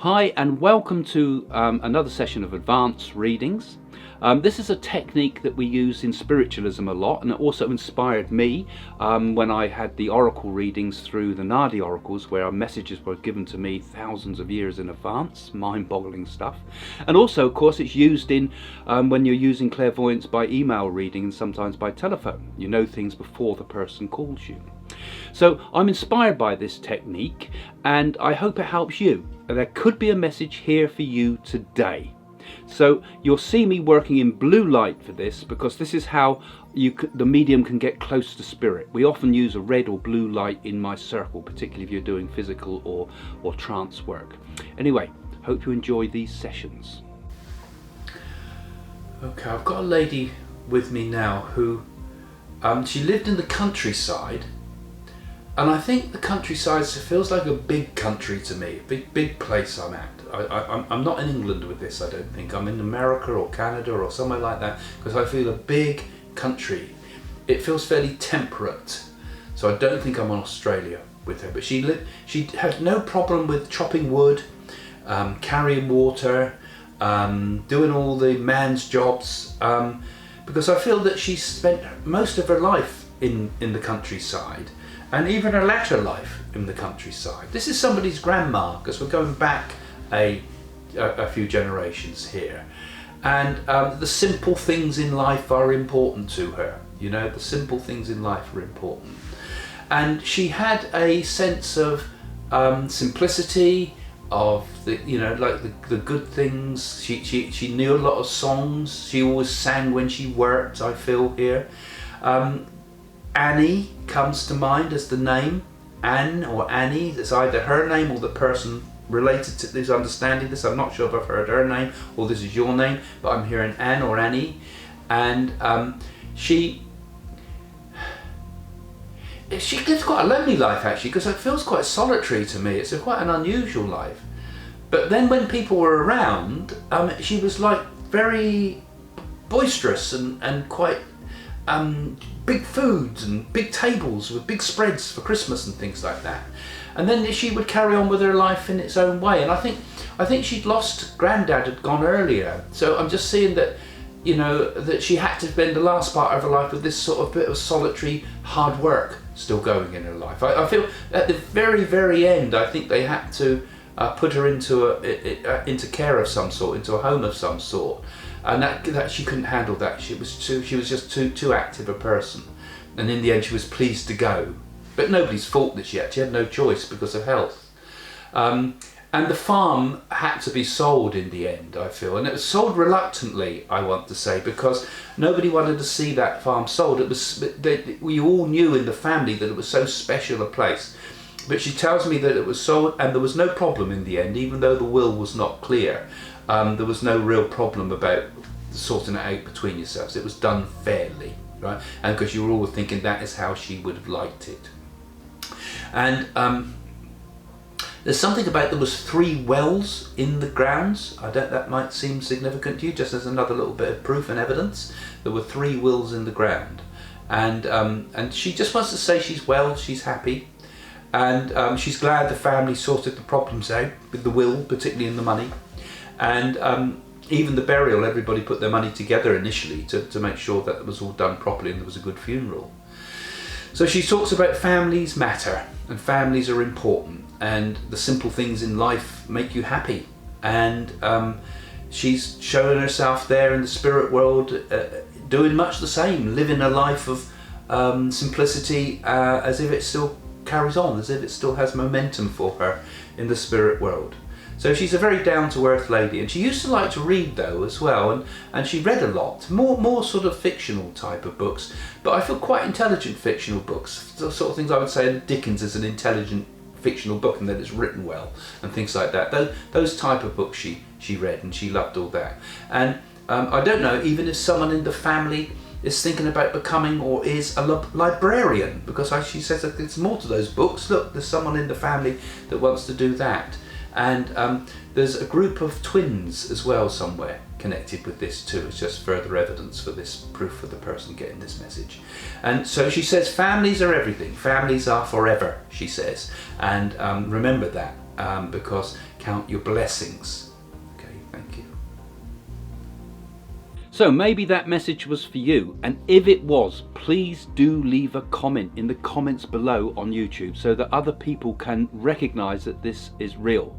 Hi and welcome to another session of advanced readings. This is a technique that we use in spiritualism a lot, and it also inspired me when I had the oracle readings through the Nadi oracles, where our messages were given to me thousands of years in advance, mind-boggling stuff. And also, of course, it's used in when you're using clairvoyance by email reading and sometimes by telephone. You know things before the person calls you. So I'm inspired by this technique and I hope it helps you. There could be a message here for you today. So you'll see me working in blue light for this, because this is how the medium can get close to spirit. We often use a red or blue light in my circle, particularly if you're doing physical or trance work. Anyway, hope you enjoy these sessions. Okay, I've got a lady with me now who she lived in the countryside. And I think the countryside feels like a big country to me, a big place I'm at. I'm not in England with this, I don't think. I'm in America or Canada or somewhere like that, because I feel a big country. It feels fairly temperate. So I don't think I'm in Australia with her. But she had no problem with chopping wood, carrying water, doing all the man's jobs, because I feel that she spent most of her life in the countryside. And even her latter life in the countryside. This is somebody's grandma, because we're going back a few generations here. And the simple things in life are important to her. You know, the simple things in life are important. And she had a sense of simplicity, of the, you know, like the good things. She knew a lot of songs. She always sang when she worked, I feel here. Annie comes to mind as the name. Anne or Annie, it's either her name or the person related to this understanding this. I'm not sure if I've heard her name or this is your name, but I'm hearing Anne or Annie. And she lives quite a lonely life, actually, because it feels quite solitary to me. It's quite an unusual life. But then when people were around, she was like very boisterous and quite big foods and big tables with big spreads for Christmas and things like that. And then she would carry on with her life in its own way. And I think she'd lost Granddad, had gone earlier. So I'm just seeing that, you know, that she had to spend the last part of her life with this sort of bit of solitary hard work still going in her life. I feel at the very, very end, I think they had to put her into care of some sort, into a home of some sort. And that she couldn't handle that. She was just too active a person, and in the end she was pleased to go. But nobody's fault that she had no choice because of health. And the farm had to be sold in the end, I feel, and it was sold reluctantly, I want to say, because nobody wanted to see that farm sold. We all knew in the family that it was so special a place. But she tells me that it was sold, and there was no problem in the end, even though the will was not clear. There was no real problem about sorting it out between yourselves. It was done fairly, right? And because you were all thinking that is how she would have liked it. And there's something about there was 3 wells in the grounds. That might seem significant to you, just as another little bit of proof and evidence. There were 3 wells in the ground, and she just wants to say she's well, she's happy. And she's glad the family sorted the problems out with the will, particularly in the money. And even the burial, everybody put their money together initially to make sure that it was all done properly and there was a good funeral. So she talks about families matter and families are important, and the simple things in life make you happy. And she's showing herself there in the spirit world doing much the same, living a life of simplicity as if it still carries on, as if it still has momentum for her in the spirit world. So she's a very down-to-earth lady, and she used to like to read though as well, and she read a lot, more sort of fictional type of books, but I feel quite intelligent fictional books, the sort of things I would say Dickens is an intelligent fictional book and that it's written well and things like that. Those type of books she read, and she loved all that. And I don't know, even if someone in the family is thinking about becoming or is a librarian, because she says that there's more to those books. Look, there's someone in the family that wants to do that. And there's a group of twins as well somewhere connected with this too. It's just further evidence for this proof for the person getting this message. And so she says families are everything, families are forever, she says, and remember that. because count your blessings. Okay, thank you. So maybe that message was for you, and if it was, please do leave a comment in the comments below on YouTube so that other people can recognize that this is real.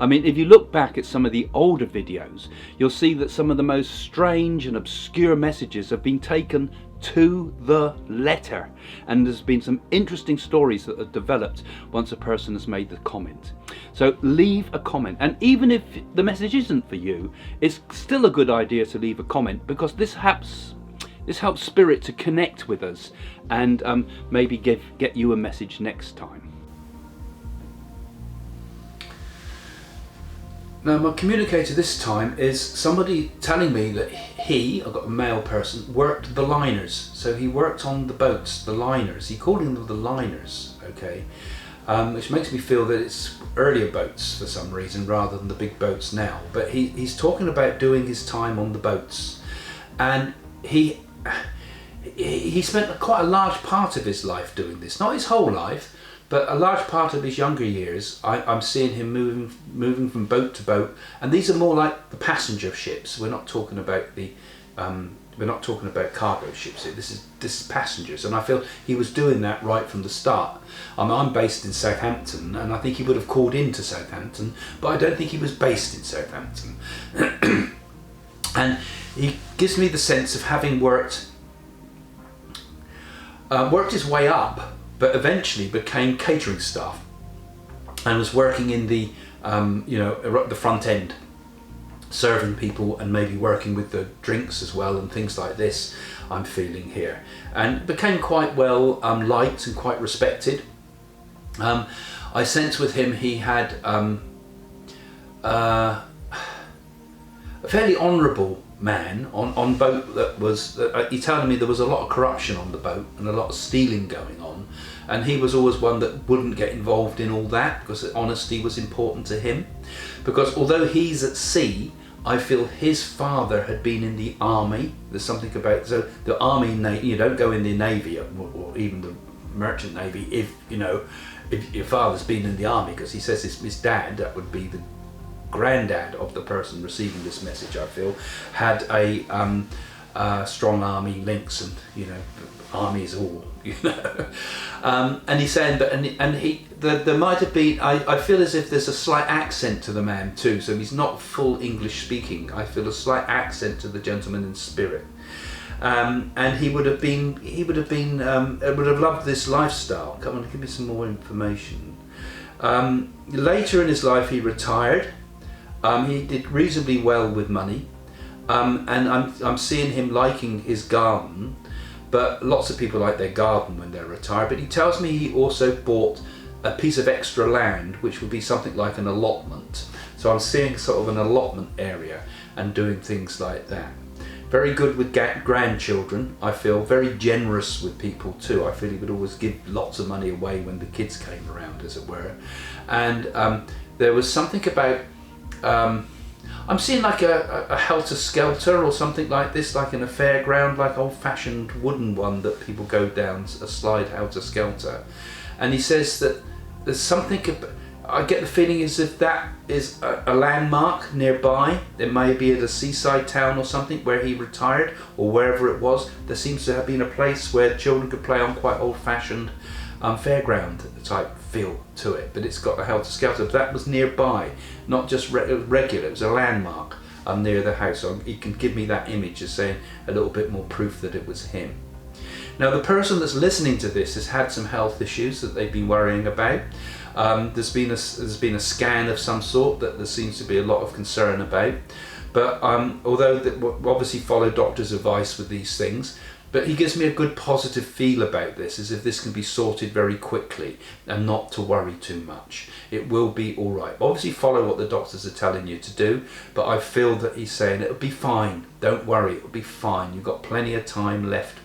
I mean, if you look back at some of the older videos, you'll see that some of the most strange and obscure messages have been taken to the letter, and there's been some interesting stories that have developed once a person has made the comment. So leave a comment, and even if the message isn't for you, it's still a good idea to leave a comment, because this helps spirit to connect with us and maybe get you a message next time. Now my communicator this time is somebody telling me that I've got a male person, worked the liners. So he worked on the boats, the liners. He called them the liners, okay? Which makes me feel that it's earlier boats for some reason rather than the big boats now. But he's talking about doing his time on the boats. And he spent quite a large part of his life doing this. Not his whole life, but a large part of his younger years. I'm seeing him moving from boat to boat, and these are more like the passenger ships. We're not talking about cargo ships here. This is passengers, and I feel he was doing that right from the start. I'm based in Southampton, and I think he would have called into Southampton, but I don't think he was based in Southampton. And he gives me the sense of having worked his way up, but eventually became catering staff and was working in the the front end, serving people and maybe working with the drinks as well and things like this. I'm feeling here, and became quite well liked and quite respected. I sense with him he had a fairly honourable man on boat that was, he telling me there was a lot of corruption on the boat and a lot of stealing going on, and he was always one that wouldn't get involved in all that because honesty was important to him. Because although he's at sea, I feel his father had been in the army. There's something about, so the army, you don't go in the navy or even the merchant navy if your father's been in the army, because he says his dad, that would be the granddad of the person receiving this message, I feel, had a strong army links, and armies all, and he's saying, but there might have been, I feel as if there's a slight accent to the man too, so he's not full English speaking. I feel a slight accent to the gentleman in spirit, and he would have loved this lifestyle. Come on, give me some more information. Later in his life he retired. He did reasonably well with money, and I'm seeing him liking his garden, but lots of people like their garden when they're retired. But he tells me he also bought a piece of extra land, which would be something like an allotment. So I'm seeing sort of an allotment area and doing things like that. Very good with grandchildren, I feel. Very generous with people too. I feel he would always give lots of money away when the kids came around, as it were. And there was something about, I'm seeing like a helter-skelter or something like this, like in a fairground, like old-fashioned wooden one that people go down, a slide helter-skelter. And he says that there's something, I get the feeling as if that is a landmark nearby. It may be at a seaside town or something where he retired, or wherever it was. There seems to have been a place where children could play on, quite old-fashioned fairground type feel to it, but it's got a helter-skelter. That was nearby, not just regular, it was a landmark near the house. So he can give me that image as saying a little bit more proof that it was him. Now the person that's listening to this has had some health issues that they've been worrying about. There's been a scan of some sort that there seems to be a lot of concern about, but although we'll obviously follow doctor's advice with these things, but he gives me a good positive feel about this, as if this can be sorted very quickly and not to worry too much. It will be all right. Obviously follow what the doctors are telling you to do, but I feel that he's saying it'll be fine. Don't worry, it'll be fine. You've got plenty of time left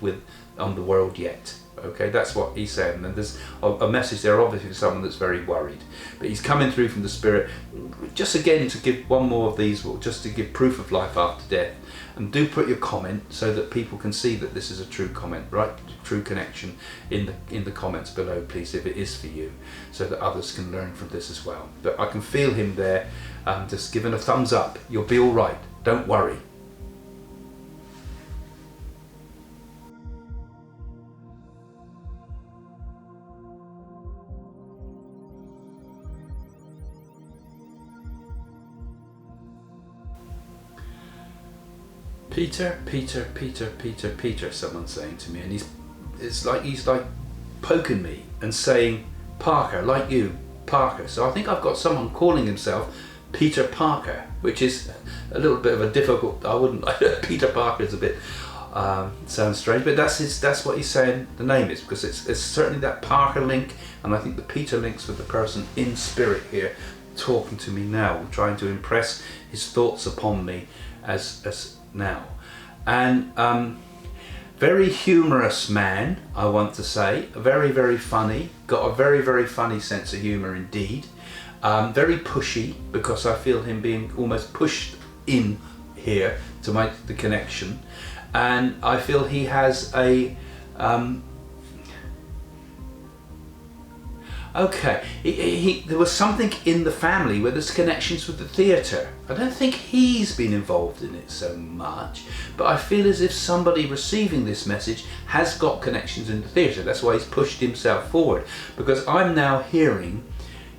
on the world yet. Okay, that's what he's saying. And there's a message there, obviously, for someone that's very worried. But he's coming through from the Spirit, just again to give one more of these, just to give proof of life after death. And do put your comment so that people can see that this is a true comment, right? True connection in the comments below, please, if it is for you, so that others can learn from this as well. But I can feel him there, just giving a thumbs up. You'll be all right. Don't worry. Peter, Peter, Peter, Peter, Peter, someone's saying to me, and he's like poking me and saying, Parker, like you, Parker. So I think I've got someone calling himself Peter Parker, which is a little bit of a difficult, I wouldn't like Peter Parker is a bit, sounds strange, but that's what he's saying the name is, because it's certainly that Parker link, and I think the Peter links with the person in spirit here talking to me now, trying to impress his thoughts upon me as now. And very humorous man, I want to say, very, very funny, got a very, very funny sense of humour indeed. Very pushy, because I feel him being almost pushed in here to make the connection. And I feel he has a okay, there was something in the family where there's connections with the theatre. I don't think he's been involved in it so much, but I feel as if somebody receiving this message has got connections in the theatre. That's why he's pushed himself forward, because I'm now hearing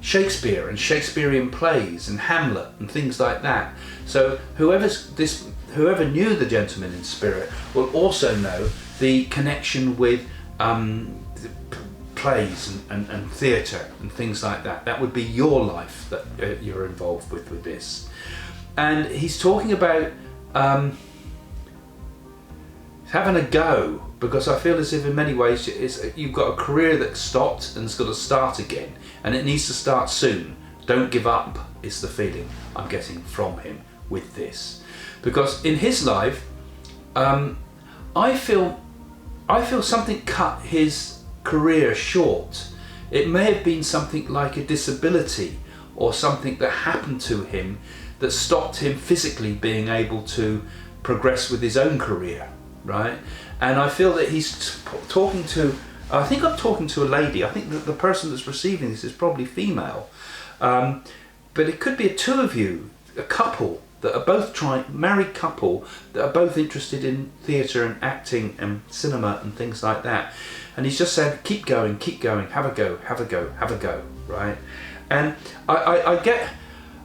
Shakespeare and Shakespearean plays and Hamlet and things like that. So whoever knew the gentleman in spirit will also know the connection with plays and theatre and things like that. That would be your life that you're involved with this. And he's talking about having a go, because I feel as if in many ways you've got a career that stopped and it's got to start again, and it needs to start soon. Don't give up is the feeling I'm getting from him with this, because in his life I feel something cut his career short. It may have been something like a disability or something that happened to him that stopped him physically being able to progress with his own career, right? And I feel that he's talking to, I think I'm talking to a lady. I think that the person that's receiving this is probably female, but it could be two of you, a couple that are both married couple that are both interested in theatre and acting and cinema and things like that. And he's just saying, keep going, have a go, have a go, have a go, right? And I get,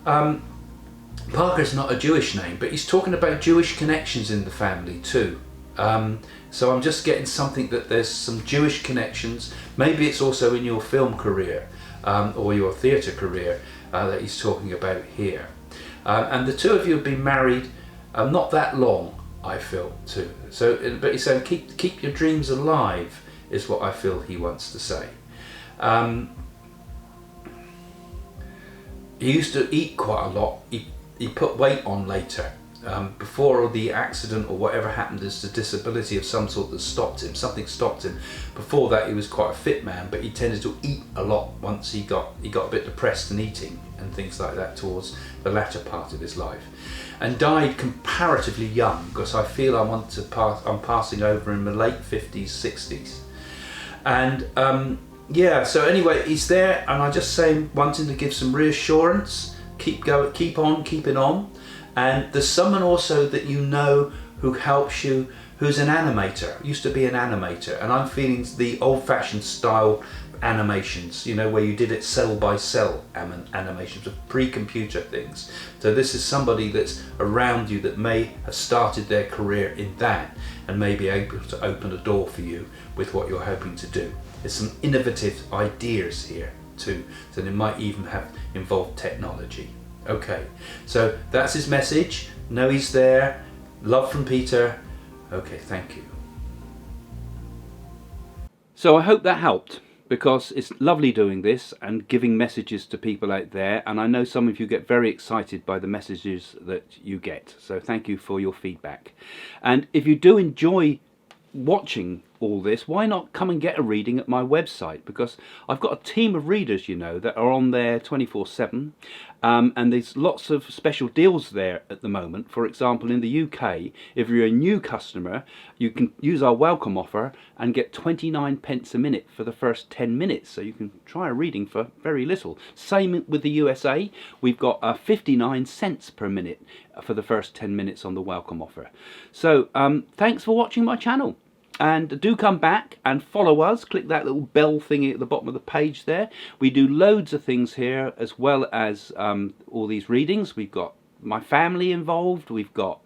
Parker's not a Jewish name, but he's talking about Jewish connections in the family too. So I'm just getting something that there's some Jewish connections. Maybe it's also in your film career or your theatre career that he's talking about here. And the two of you have been married not that long, I feel too. So, but he's saying keep your dreams alive is what I feel he wants to say. He used to eat quite a lot. He put weight on later. Before the accident or whatever happened, there's a disability of some sort that stopped him. Something stopped him. Before that, he was quite a fit man, but he tended to eat a lot once he got a bit depressed and eating and things like that towards the latter part of his life, and died comparatively young, because I feel I'm passing over in the late 50s, 60s. And yeah, so anyway, he's there, and I just say, wanting to give some reassurance, keep going, keep on keeping on. And there's someone also that you know who helps you, who's an animator, used to be an animator, and I'm feeling the old-fashioned style animations, you know, where you did it cell by cell animations of pre-computer things. So this is somebody that's around you that may have started their career in that and may be able to open a door for you with what you're hoping to do. There's some innovative ideas here too, so they might even have involved technology. Okay, so that's his message. Know he's there. Love from Peter. Okay, thank you. So I hope that helped, because it's lovely doing this and giving messages to people out there, and I know some of you get very excited by the messages that you get, so thank you for your feedback. And if you do enjoy watching all this, why not come and get a reading at my website? Because I've got a team of readers, you know, that are on there 24/7, and there's lots of special deals there at the moment. For example, in the UK, if you're a new customer, you can use our welcome offer and get 29 pence a minute for the first 10 minutes. So you can try a reading for very little. Same with the USA, we've got 59 cents per minute for the first 10 minutes on the welcome offer. So thanks for watching my channel. And do come back and follow us. Click that little bell thingy at the bottom of the page there. We do loads of things here, as well as all these readings. We've got my family involved, we've got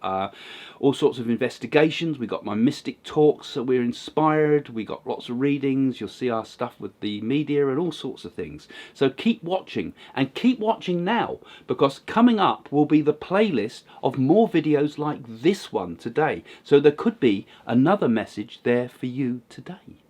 all sorts of investigations, we've got my mystic talks, so we're inspired, we got lots of readings, you'll see our stuff with the media and all sorts of things. So keep watching, and keep watching now, because coming up will be the playlist of more videos like this one today. So there could be another message there for you today.